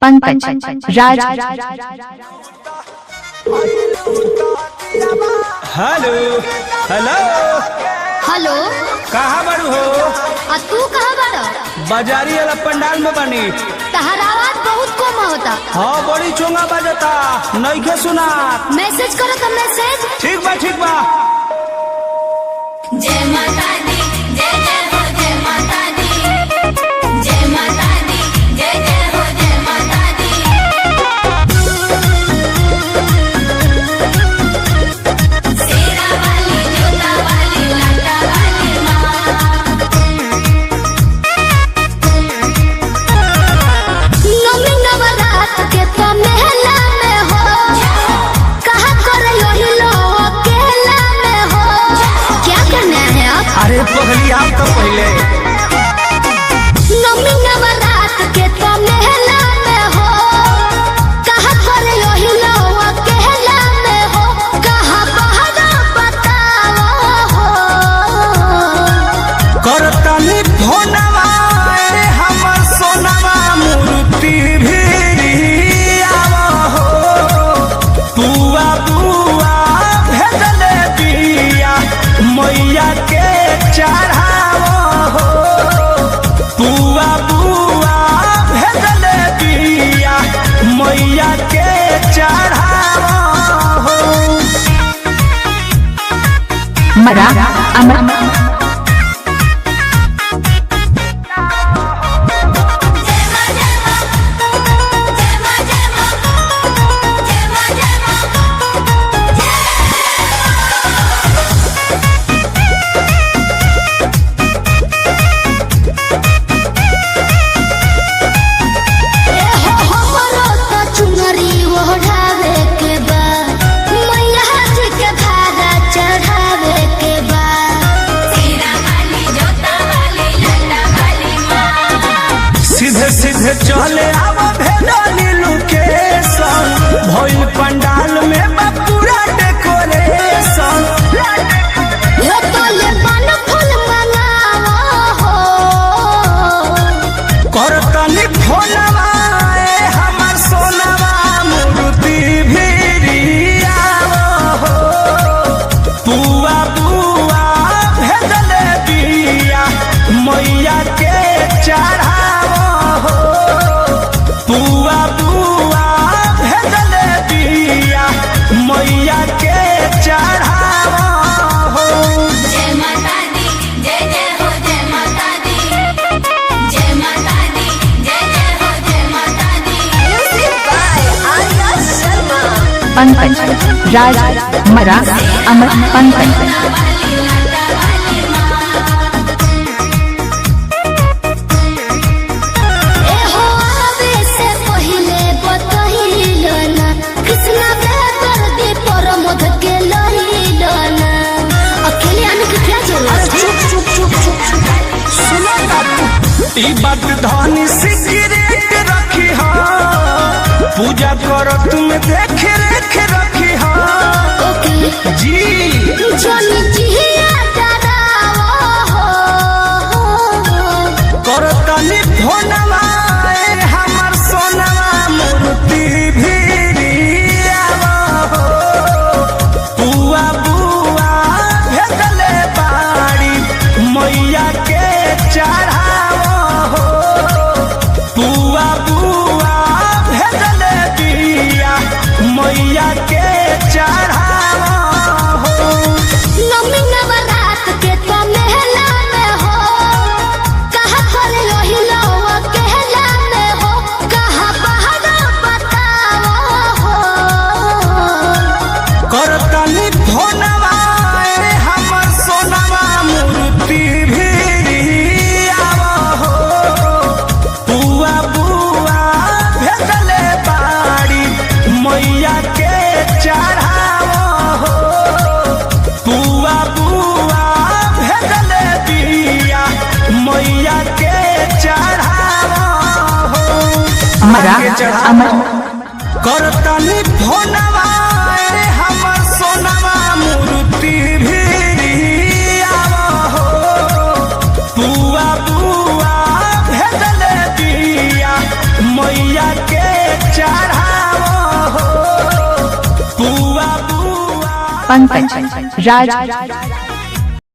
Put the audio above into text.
पंकज राज। Hello hello hello, कहाँ बारू हो? आ तू कहाँ बाड़ा? बाजारी वाला पंडाल में बनी। तहर आवाज बहुत कम होता। हाँ बड़ी चोंगा बजता, नइखे सुना। मैसेज करो तो मैसेज। ठीक बा ठीक बा। जय माता दी, जय जय हो जय माता दी, जय माता दी, जय जय हो जय माता दी। शेरा वाली, जोता वाली, लाटा वाली माँ। नवमी नवरात के तो मेला में हो, कहाँ करे यही लोग अकेला में हो। क्या करना है आप? अरे पगली आप तो पहले। नवमी नवरात के तो मेला में हो, कहाँ करे यही लोग अकेला में हो। कहाँ बहरा बताओ हो। करतनी फोनवा रे हमर सोनवा, मूर्ति भी आवा हो। बुआ बुआ भेजले बिया, मैया के चढ़ावा हो। बुआ बुआ भेजले बिया, मैया के चढ़ावा हो। मरा अमर सीधे सीधे चले आवा भेजली लोकेशन, भइल पंडाल में बा पूरा डेकोरेशन। करतनी फोनवा ए हमर सोनवा, मूर्ति भी आवा हो। बुआ बुआ भेजले बिया, मैया के चढ़ावा हो। बुआ बुआ भेजले बिया, मैया के चढ़ावा हो। जय माता दी, जय जय हो जय माता दी, जय माता दी, जय जय हो जय माता दी। Music by Arya Sharma. पंकज राज मरा अमर पंकज ई बात धनी सिगरेट रखी हा, पूजा करो तुम देख रेख रखी हा। जी करतनी फोनवा ए हमर सोनवा, मूर्ति भी आवा हो। बुआ बुआ भेजले बाड़ी, मैया के चढ़ावा हो। बुआ बुआ भेजले बिया, मैया के चढ़ावा हो। नवमी नवरात के तो मेला में हो, कहाँ करे यही लोग अकेला में हो। कहाँ बहरा बताओ हो। करतनी फोनवा ए हमर सोनवा, मूर्ति भी आवा हो। बुआ बुआ भेजले बाड़ी, मैया के चढ़ावा हो। बुआ बुआ भेजले बिया, मैया के चढ़ावा हो। मरा अमर करतनी फोनवा ए हमर सोनवा, मूर्ति भी आवा हो। बुआ बुआ भेजले बिया, मैया के चढ़ाओ हो पुआ पुआ पंकज राज